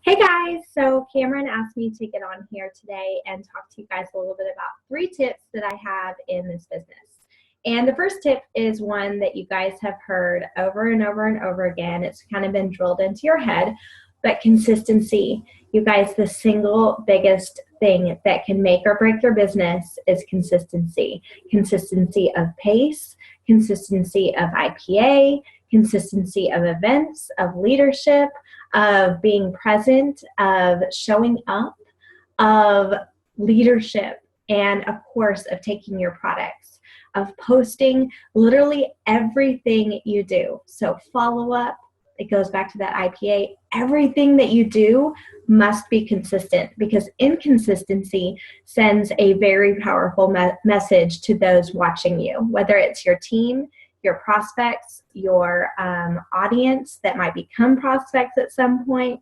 Hey guys, so Cameron asked me to get on here today and talk to you guys a little bit about 3 tips that I have in this business. And the first tip is one that you guys have heard over and over and over again. It's kind of been drilled into your head, but consistency. You guys, the single biggest thing that can make or break your business is consistency. Consistency of pace, consistency of IPA, consistency of events, of leadership, of being present, of showing up, of leadership, and of course of taking your products, of posting literally everything you do. So follow up, it goes back to that IPA. Everything that you do must be consistent because inconsistency sends a very powerful message to those watching you, whether it's your team, your prospects, your audience that might become prospects at some point,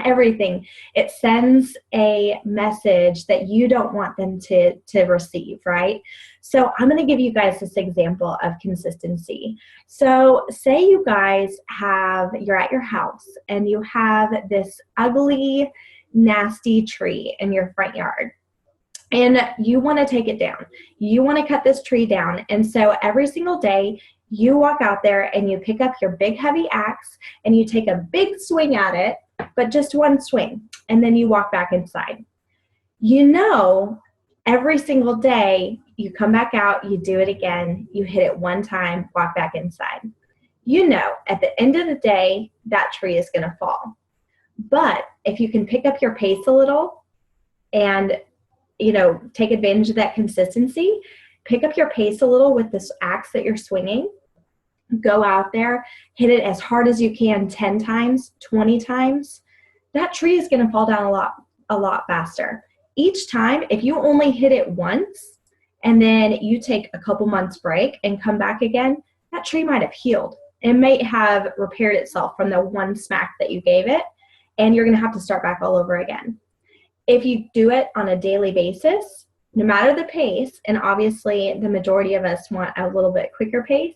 everything. It sends a message that you don't want them to receive, right? So I'm going to give you guys this example of consistency. So say you guys you're at your house and you have this ugly, nasty tree in your front yard. And you want to take it down. You want to cut this tree down. And so every single day, you walk out there and you pick up your big heavy axe and you take a big swing at it, but just one swing. And then you walk back inside. You know, every single day, you come back out, you do it again, you hit it one time, walk back inside. You know, at the end of the day, that tree is going to fall. But if you can pick up your pace a little and take advantage of that consistency, pick up your pace a little with this axe that you're swinging, go out there, hit it as hard as you can 10 times, 20 times, that tree is going to fall down a lot faster. Each time, if you only hit it once and then you take a couple months break and come back again, that tree might have healed. It may have repaired itself from the one smack that you gave it, and you're going to have to start back all over again. If you do it on a daily basis, no matter the pace, and obviously the majority of us want a little bit quicker pace,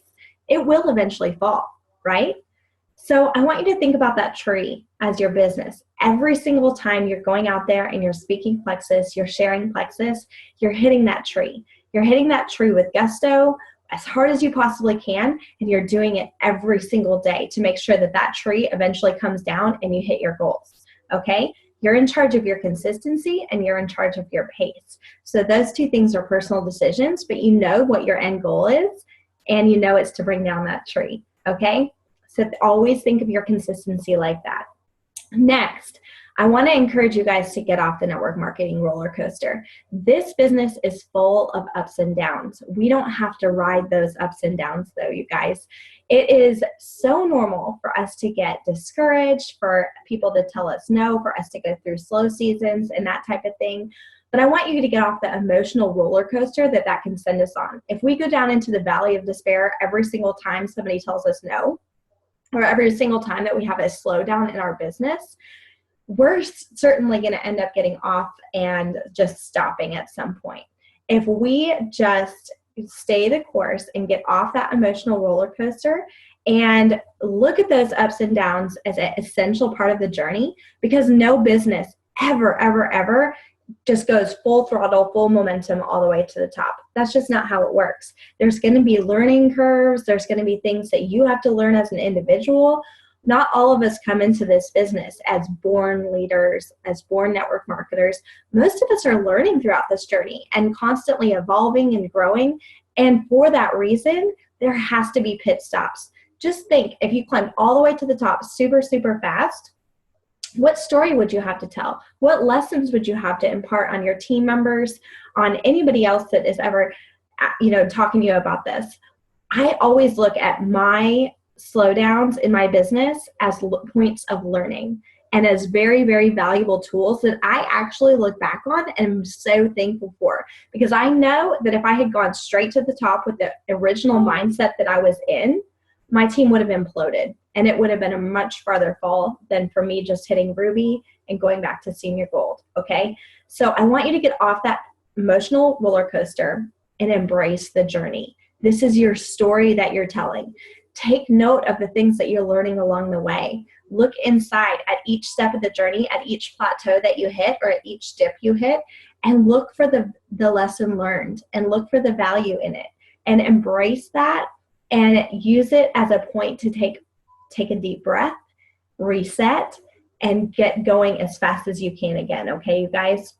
it will eventually fall, right? So I want you to think about that tree as your business. Every single time you're going out there and you're speaking plexus, you're sharing plexus, you're hitting that tree. You're hitting that tree with gusto, as hard as you possibly can, and you're doing it every single day to make sure that that tree eventually comes down and you hit your goals, okay? You're in charge of your consistency and you're in charge of your pace. So those two things are personal decisions, but you know what your end goal is and you know it's to bring down that tree, okay? So always think of your consistency like that. Next, I want to encourage you guys to get off the network marketing roller coaster. This business is full of ups and downs. We don't have to ride those ups and downs though, you guys. It is so normal for us to get discouraged, for people to tell us no, for us to go through slow seasons and that type of thing. But I want you to get off the emotional roller coaster that can send us on. If we go down into the valley of despair every single time somebody tells us no, or every single time that we have a slowdown in our business, we're certainly going to end up getting off and just stopping at some point. If we just stay the course and get off that emotional roller coaster and look at those ups and downs as an essential part of the journey, because no business ever just goes full throttle, full momentum all the way to the top. That's just not how it works. There's going to be learning curves. There's going to be things that you have to learn as an individual. Not all of us come into this business as born leaders, as born network marketers. Most of us are learning throughout this journey and constantly evolving and growing. And for that reason, there has to be pit stops. Just think, if you climbed all the way to the top super fast, what story would you have to tell? What lessons would you have to impart on your team members, on anybody else that is ever, talking to you about this? I always look at my slowdowns in my business as points of learning and as very valuable tools that I actually look back on and am so thankful for, because I know that if I had gone straight to the top with the original mindset that I was in, my team would have imploded and it would have been a much farther fall than for me just hitting Ruby and going back to senior gold, okay? So I want you to get off that emotional roller coaster and embrace the journey. This is your story that you're telling. take note of the things that you're learning along the way. Look inside at each step of the journey, at each plateau that you hit or at each dip you hit, and look for the lesson learned and look for the value in it and embrace that and use it as a point to take a deep breath, reset, and get going as fast as you can again. Okay, you guys?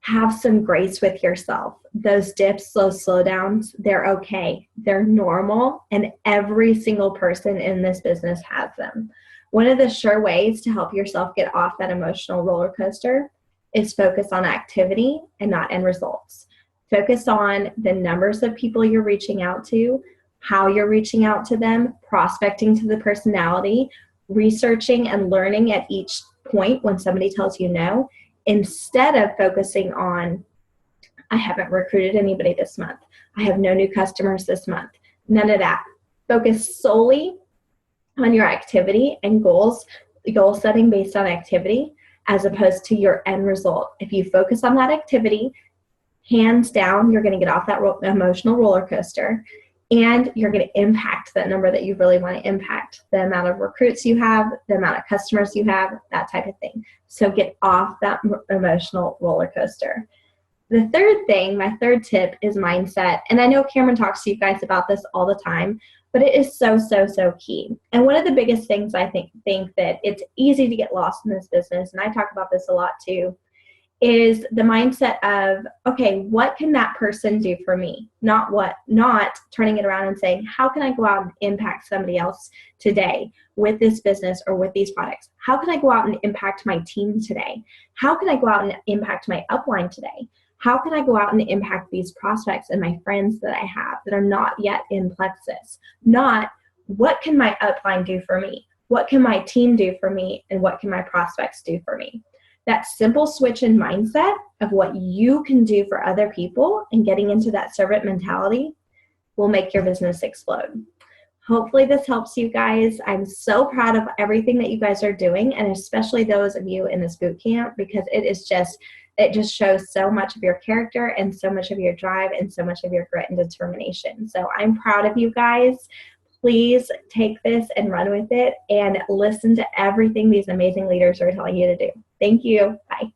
Have some grace with yourself. Those dips, those slowdowns, they're okay. They're normal, and every single person in this business has them. One of the sure ways to help yourself get off that emotional roller coaster is focus on activity and not end results. Focus on the numbers of people you're reaching out to, how you're reaching out to them, prospecting to the personality, researching and learning at each point when somebody tells you no, instead of focusing on, I haven't recruited anybody this month. I have no new customers this month. None of that. Focus solely on your activity and goal setting based on activity as opposed to your end result. If you focus on that activity, hands down, you're going to get off that emotional roller coaster and you're going to impact that number that you really want to impact, the amount of recruits you have, the amount of customers you have, that type of thing. So get off that emotional roller coaster. The third thing, my third tip is mindset. And I know Cameron talks to you guys about this all the time, but it is so, so, so key. And one of the biggest things I think that it's easy to get lost in this business, and I talk about this a lot too, is the mindset of, okay, what can that person do for me? Not turning it around and saying, how can I go out and impact somebody else today with this business or with these products? How can I go out and impact my team today? How can I go out and impact my upline today? How can I go out and impact these prospects and my friends that I have that are not yet in Plexus? Not, what can my upline do for me? What can my team do for me? And what can my prospects do for me? That simple switch in mindset of what you can do for other people and getting into that servant mentality will make your business explode. Hopefully this helps you guys. I'm so proud of everything that you guys are doing, and especially those of you in this boot camp, because it just shows so much of your character and so much of your drive and so much of your grit and determination. So I'm proud of you guys. Please take this and run with it and listen to everything these amazing leaders are telling you to do. Thank you. Bye.